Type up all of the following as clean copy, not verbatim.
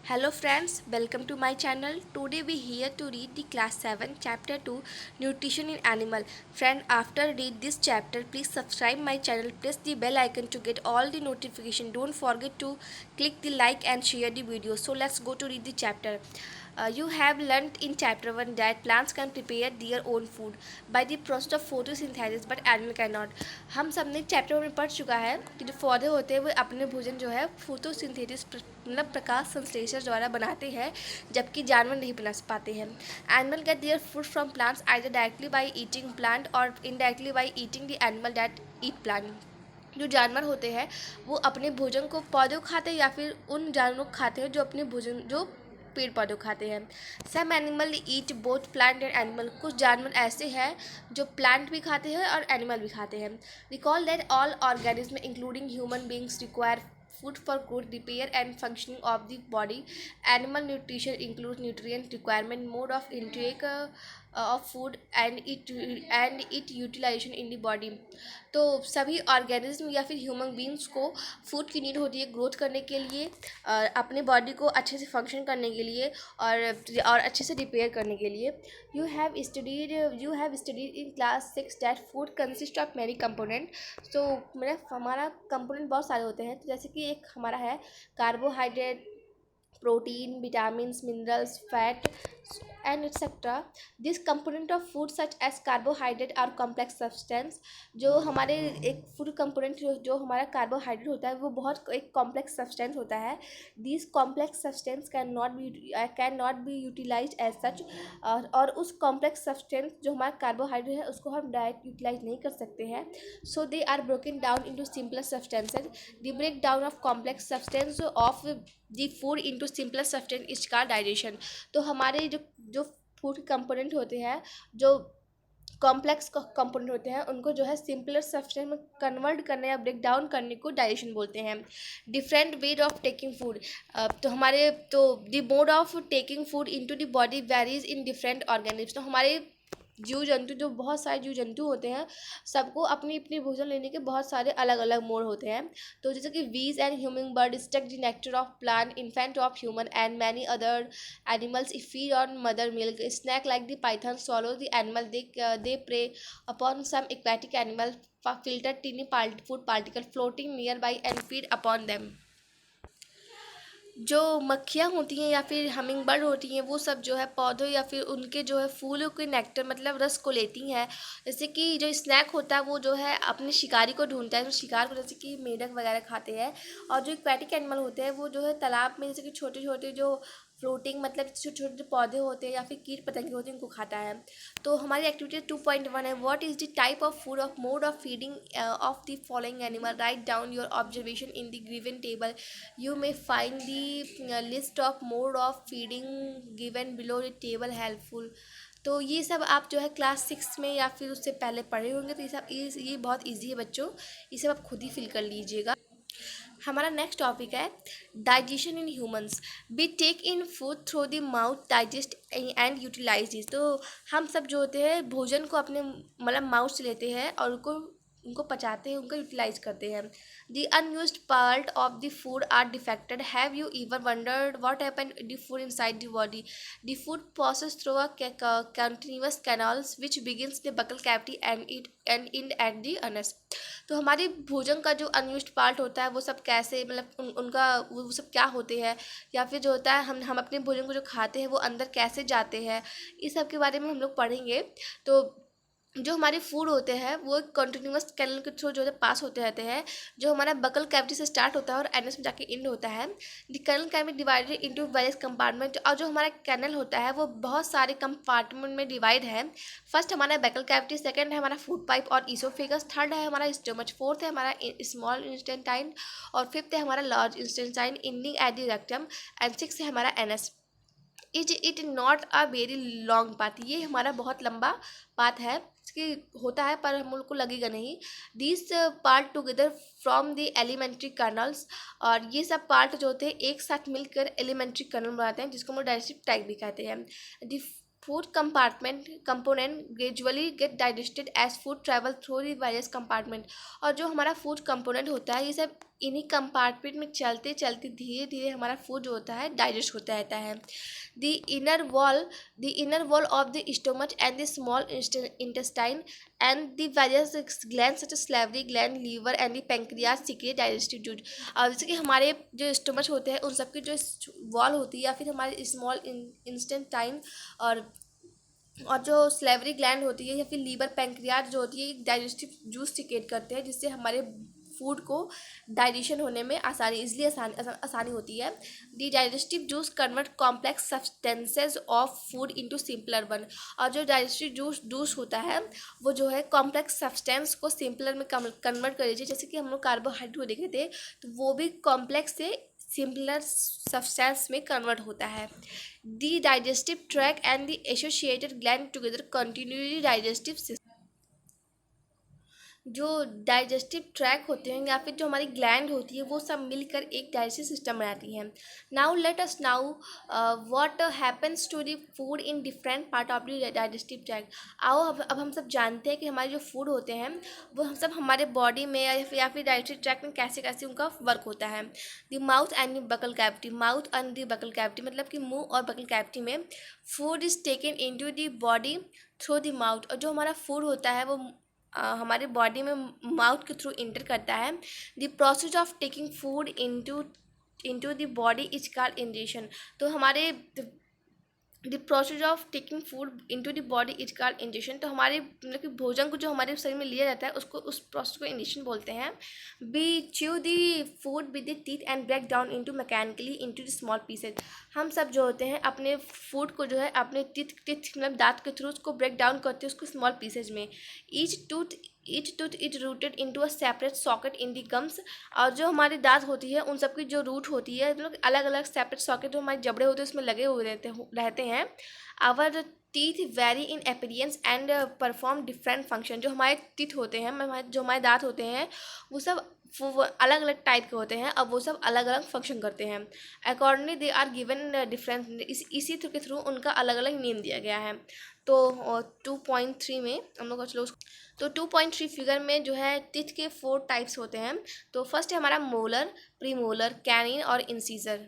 Hello friends, welcome to my channel. Today we here to read the class 7 chapter 2 nutrition in animal. Friend, after read this chapter, please subscribe my channel, press the bell icon to get all the notification. Don't forget to click the like and share the video. So let's go to read the chapter. You have learnt in chapter 1 that plants can prepare their own food by the process of photosynthesis but animal cannot. हम सब ने chapter में पढ़ चुका है कि जो पौधे होते हैं वो अपने भोजन जो है फोटोसिंथेसिस मतलब प्रकाश संश्लेषण द्वारा बनाते हैं, जबकि जानवर नहीं बना पाते हैं. Animal get their food from plants either directly by eating plant और indirectly by eating the animal that eat plant. जो जानवर होते हैं वो अपने भोजन को पौधों खाते हैं या फिर उन जानवरों को खाते हैं जो अपने भोजन जो पेड़ पौधे खाते हैं. Some animal eat both plant and animal. कुछ जानवर ऐसे हैं जो प्लांट भी खाते हैं और एनिमल भी खाते हैं. Recall that all organism including human beings require food for good repair and functioning of the body. Animal nutrition includes nutrient requirement, mode of intake of food and it utilization in the body. तो सभी organism या फिर human beings को food की need होती है growth करने के लिए, अपने बॉडी को अच्छे से फंक्शन करने के लिए और अच्छे से रिपेयर करने के लिए. You have studied in class 6 that food consist of many component. तो मतलब हमारा कंपोनेंट बहुत सारे होते हैं. तो जैसे कि एक हमारा है carbohydrate, protein, vitamins, minerals, fat, and etc. This component of food such as carbohydrate are complex substance. जो हमारे एक फूड कंपोनेंट जो हमारा कार्बोहाइड्रेट होता है वो बहुत एक कॉम्प्लेक्स सब्सटेंस होता है. This complex substance can not be utilize as such. और उस कॉम्प्लेक्स सब्सटेंस जो हमारा कार्बोहाइड्रेट है उसको हम डायरेक्ट यूटिलाइज नहीं कर सकते हैं. So they are broken down into simpler substances. The break down of complex substance of the food into simpler substance is called digestion. तो हमारे जो फूड कंपोनेंट होते हैं, जो कॉम्प्लेक्स कंपोनेंट होते हैं, उनको जो है सिंपलर सब्सटेंस में कन्वर्ट करने या ब्रेक डाउन करने को डाइजेशन बोलते हैं. Different way of taking food. तो the mode of taking food into the body varies in different organism. तो हमारे जीव जंतु जो बहुत सारे जीव जंतु होते हैं, सबको अपनी अपनी भोजन लेने के बहुत सारे अलग अलग मोड होते हैं. तो जैसे कि bees and humming bird suck the nectar of plant, infant of human and many other animals feed on mother milk. Snake like the python swallow the animal. They prey upon some aquatic animal, filter tiny food particle floating nearby and feed upon them. जो मक्खियाँ होती हैं या फिर humming bird होती हैं, वो सब जो है पौधों या फिर उनके जो है फूलों के नेक्टर मतलब रस को लेती हैं. जैसे कि जो स्नैक होता है वो जो है अपने शिकारी को ढूंढता है, तो शिकार को जैसे कि मेढक वगैरह खाते हैं. और जो एक्वेटिक एनिमल होते हैं वो जो है तालाब में जैसे कि छोटे छोटे जो फ्लोटिंग मतलब छोटे छोटे पौधे होते हैं या फिर कीट पतंगे होते हैं उनको खाता है. तो हमारी एक्टिविटी 2.1 है. What is the type of food of mode of feeding of the following animal. Write down your observation in the given table. You may find the list of mode of feeding given below the table helpful. तो ये सब आप जो है class 6 में या फिर उससे पहले पढ़े होंगे. तो ये बहुत इजी है बच्चों, ये सब आप खुद ही फिल कर लीजिएगा. हमारा नेक्स्ट टॉपिक है digestion in humans. We take in food through the mouth digest and utilize this. तो हम सब जो होते हैं भोजन को अपने मतलब माउथ से लेते हैं और उनको पचाते हैं, उनको यूटिलाइज करते हैं. The unused part of the food are defecated. Have you ever wondered what happen the food inside the body. The food process through a continuous canals which begins the buccal cavity and in at the anus. तो हमारे भोजन का जो unused part होता है वो सब कैसे मतलब उनका वो सब क्या होते हैं, या फिर जो होता है हम अपने भोजन को जो खाते हैं वो अंदर कैसे जाते हैं, इस सब के बारे में हम लोग पढ़ेंगे. तो जो हमारे फूड होते हैं वो कंटिन्यूअस कैनल के थ्रू जो है पास होते रहते हैं, जो हमारा बकल कैविटी से स्टार्ट होता है और एनएस में जाके एंड होता है. The canal can be divided into various compartment. और जो हमारा कैनल होता है वो बहुत सारे कंपार्टमेंट में डिवाइड है. फर्स्ट हमारा बकल कैविटी, सेकंड है हमारा फूड पाइप और ईसोफेगस, थर्ड है हमारा स्टमच, फोर्थ है हमारा स्मॉल इंटेस्टाइन और फिफ्थ है हमारा large intestine ending at the rectum and six है हमारा NS. It not a very long path. ये हमारा बहुत लंबा पाथ है कि होता है पर हम लोग को लगेगा नहीं. This part together from the alimentary canals. और ये सब पार्ट जो होते हैं एक साथ मिलकर एलिमेंट्री कर्नल बनाते हैं जिसको हम डाइजेस्टिव ट्रैक्ट भी कहते हैं. The food component gradually get digested as food travel through the various compartment. और जो हमारा फूड कंपोनेंट होता है ये सब इन्हीं कंपार्टमेंट में चलते चलते धीरे धीरे हमारा फूड जो होता है डाइजेस्ट होता रहता है। The inner wall the inner wall of the stomach and the small intestine and the various gland such as salivary gland, liver and the pancreas secrete digestive juice. और जैसे कि हमारे जो स्टोमच होते हैं उन सबकी जो वॉल होती है या फिर हमारे स्मॉल इंस्टेंटाइन और जो स्लेवरी ग्लैंड होती है या फिर लीवर पेंक्रियाज जो होती है एक डाइजेस्टिव जूस सिक्रेट करते हैं, जिससे हमारे फूड को डाइजेशन होने में आसानी होती है। The digestive juice convert complex substances of food into simpler one. और जो डाइजेस्टिव जूस होता है वो जो है कॉम्प्लेक्स सब्सटेंस को सिंपलर में कन्वर्ट कर दीजिए। जैसे कि हम लोग कार्बोहाइड्रेट को देखे थे तो वो भी कॉम्प्लेक्स से सिंपलर सब्सटेंस में कन्वर्ट होता है। The digestive tract and the associated gland together continuously digestive system. जो डाइजेस्टिव ट्रैक होते हैं या फिर जो हमारी ग्लैंड होती है वो सब मिलकर एक डाइजेस्टिव सिस्टम बनाती हैं। Now let us now what happens to the food in different part of the digestive track. आओ अब हम सब जानते हैं कि हमारे जो फूड होते हैं वो हम सब हमारे बॉडी में या फिर डाइजेस्टिव ट्रैक में कैसे कैसे उनका वर्क होता है। The mouth and the buccal cavity. Mouth and the buccal cavity मतलब कि मुंह और बकल कैविटी में food is taken into the body through the mouth. और जो हमारा फूड होता है वो हमारे बॉडी में माउथ के थ्रू इंटर करता है। The process of taking food into the body is called ingestion. तो हमारे the process of taking food into the body is called ingestion. तो हमारे मतलब कि भोजन को जो हमारे शरीर में लिया जाता है उसको उस प्रोसेस को इंजेशन बोलते हैं। We chew the food with the teeth and break down into mechanically into the small pieces. हम सब जो होते हैं अपने फूड को जो है अपने टीथ मतलब दांत के थ्रू उसको ब्रेक डाउन करते हैं उसको स्मॉल पीसेज में। Each tooth is rooted into a separate socket in the gums. और जो हमारी दांत होती है उन सबकी जो रूट होती है मतलब अलग अलग सेपरेट सॉकेट जो हमारे जबड़े होते हैं उसमें लगे हुए रहते हैं। Our teeth vary in appearance and perform different function. जो हमारे टीथ होते हैं जो हमारे दांत होते हैं वो अलग अलग टाइप के होते हैं। अब वो सब अलग अलग फंक्शन करते हैं। Accordingly they are given different, इसी के थ्रू उनका अलग अलग नेम दिया गया है। तो 2.3 में हम लोग चलो तो 2.3 फिगर में जो है टीथ के 4 टाइप्स होते हैं। तो फर्स्ट है हमारा मोलर, प्रीमोलर, कैनिन और इंसीजर।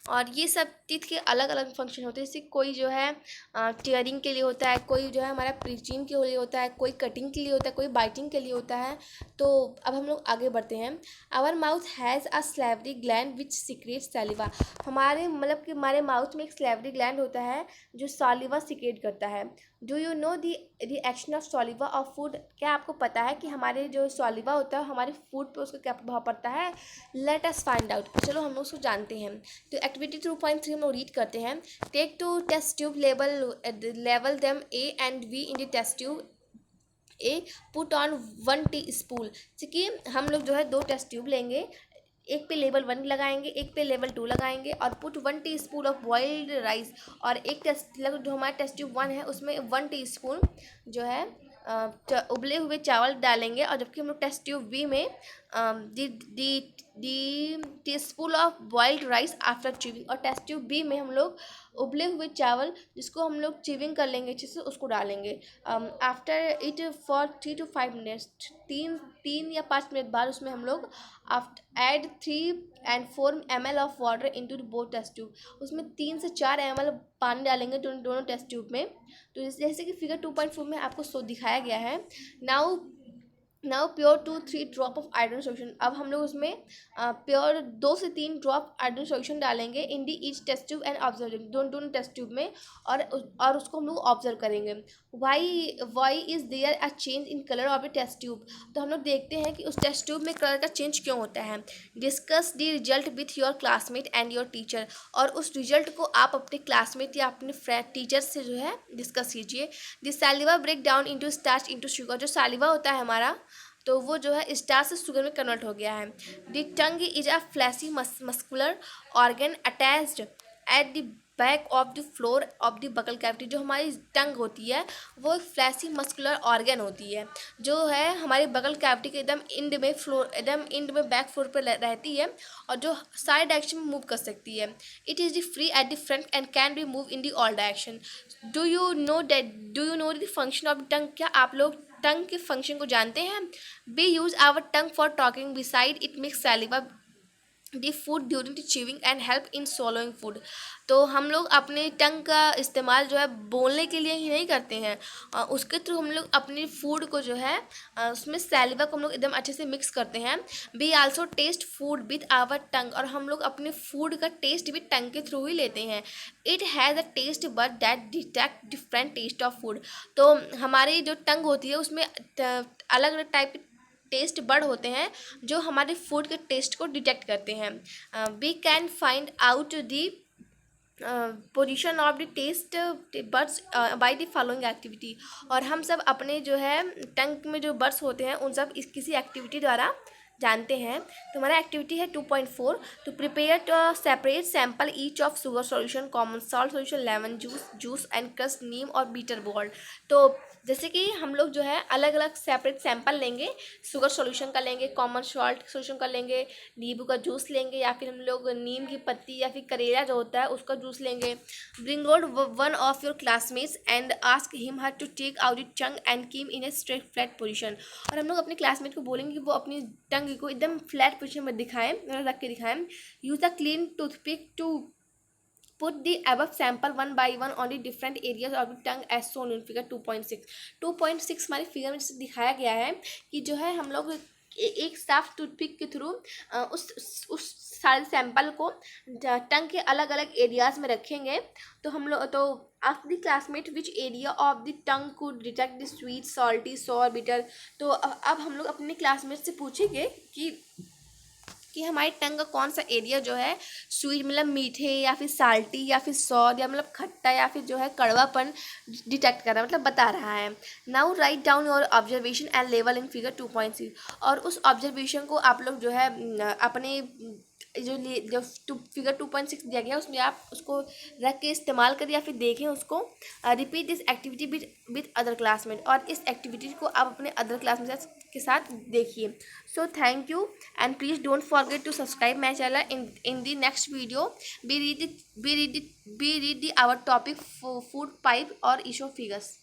और ये सब टीथ के अलग अलग फंक्शन होते हैं। जैसे कोई जो है टीयरिंग के लिए होता है, कोई जो है हमारा प्रीचिंग के लिए होता है, कोई कटिंग के लिए होता है, कोई बाइटिंग के लिए होता है। तो अब हम लोग आगे बढ़ते हैं। Our mouth has a salivary gland which secrete saliva. हमारे मतलब कि हमारे माउथ में एक स्लेवरी ग्लैंड होता है जो सॉलिवा सिक्रेट करता है। Do you know the action of saliva of food. क्या आपको पता है कि हमारे जो सॉलिवा होता है हमारे फूड पे उसका क्या प्रभाव पड़ता है। Let us find out. चलो हम लोग उसको जानते हैं। तो एक्टिविटी 2.3 हम लोग रीड करते हैं। टेक टू टेस्ट ट्यूब लेवल them A and B in the test tube. A put on 1 teaspoon. जैसे कि हम लोग जो है 2 टेस्ट ट्यूब लेंगे, एक पे लेवल 1 लगाएंगे एक पे लेवल 2 लगाएंगे और put 1 teaspoon of boiled rice. और एक टेस्ट जो हमारा टेस्ट ट्यूब 1 है उसमें 1 टी स्पून जो है उबले हुए चावल डालेंगे। और जबकि हम लोग टेस्ट ट्यूब बी में teaspoon of boiled rice after chewing. और टेस्ट ट्यूब बी में हम लोग उबले हुए चावल जिसको हम लोग च्यूविंग कर लेंगे अच्छे से उसको डालेंगे। After it for 3 to 5 minutes. 3 या 5 मिनट बाद उसमें हम लोग add 3 and 4 ml of water into both test tube. उसमें 3 से 4 ml पानी डालेंगे दोनों टेस्ट ट्यूब में। तो जैसे कि फिगर 2.4 में आपको दिखाया गया है। Now pure 2-3 drop of iron solution. अब हम लोग उसमें प्योर 2 से 3 ड्रॉप आयरन सोल्यूशन डालेंगे in the each test tube and observing दोनों टेस्ट ट्यूब में। और उसको हम लोग ऑब्जर्व करेंगे। Why is there a change in colour of the test tube. तो हम लोग देखते हैं कि उस टेस्ट ट्यूब में कलर का चेंज क्यों होता है। Discuss the result with your classmate and your teacher. और उस रिजल्ट को आप अपने क्लासमेट या अपने टीचर से जो है डिस्कस कीजिए। The saliva break down into starch into sugar. जो सैलिवा होता है हमारा तो वो जो है स्टार्च से शुगर में कन्वर्ट हो गया है। The tongue is a fleshy muscular organ attached at the back of the floor of the buccal cavity. जो हमारी टंग होती है वो एक फ्लैशी मस्कुलर ऑर्गन होती है जो है हमारी बकल कैविटी के एकदम इंड में बैक फ्लोर पर रहती है और जो सारे डायरेक्शन में मूव कर सकती है। It is the free at the front end can be move in the all direction. Do you know the function of the tongue. क्या आप लोग टंग के फंक्शन को जानते हैं? We use our tongue for talking, beside it makes saliva the food during the chewing and help in swallowing food. तो हम लोग अपने टंग का इस्तेमाल जो है बोलने के लिए ही नहीं करते हैं, उसके थ्रू हम लोग अपनी फूड को जो है उसमें सैलिवा को हम लोग एकदम अच्छे से मिक्स करते हैं। We also taste food with our tongue, और हम लोग अपने फूड का टेस्ट भी टंग के थ्रू ही लेते हैं। It has a taste but that detect different taste of food. तो हमारी जो टंग होती है उसमें अलग अलग टाइप के टेस्ट बड होते हैं जो हमारे फूड के टेस्ट को डिटेक्ट करते हैं। We can find out the position of the taste buds by the following activity. और हम सब अपने जो है टंग में जो बर्ड्स होते हैं उन सब इस किसी एक्टिविटी द्वारा जानते हैं। तो हमारा एक्टिविटी है 2.4, तो prepare separate sample each of sugar solution, common salt solution, lemon juice and crust, neem और बीटर बॉल्ड। तो जैसे कि हम लोग जो है अलग अलग सेपरेट सैंपल लेंगे, शुगर सॉल्यूशन का लेंगे, कॉमन सॉल्ट सॉल्यूशन का लेंगे, नींबू का जूस लेंगे, या फिर हम लोग नीम की पत्ती या फिर करेला जो होता है उसका जूस लेंगे। Bring out one of your classmates and ask him her to take out it tongue and keep in a straight flat position. और हम लोग अपने क्लासमेट को बोलेंगे कि वो अपनी टंग को एकदम फ्लैट पोजीशन में दिखाएं, रख के दिखाएं। Use a clean toothpick to put the above sample one by one on the different areas of the tongue as shown in figure 2.6। 2.6 हमारे फिगर में जैसे दिखाया गया है कि जो है हम लोग एक साफ टूथपिक के थ्रू उस सारे सैंपल को टंग के अलग अलग एरियाज में रखेंगे। तो हम लोग तो ask the classmate which area of the tongue could detect the sweet, salty, sour, bitter. तो अब हम लोग अपने क्लासमेट से पूछेंगे कि हमारी टंग का कौन सा एरिया जो है स्वीट मतलब मीठे या फिर साल्टी या फिर सॉर या मतलब खट्टा या फिर जो है कड़वापन डिटेक्ट कर रहा है, मतलब बता रहा है। Now write down your observation and level in figure 2.6। और उस ऑब्जर्वेशन को आप लोग जो है अपने जो फिगर 2.6 दिया गया उसमें आप उसको रख के इस्तेमाल करिए या फिर देखें उसको। Repeat this activity with other classmate, और इस एक्टिविटी को आप अपने अदर क्लासमेट के साथ देखिए। So thank you and please don't forget to subscribe my channel. In the next video be read our topic food pipe और इशो फिगर्स।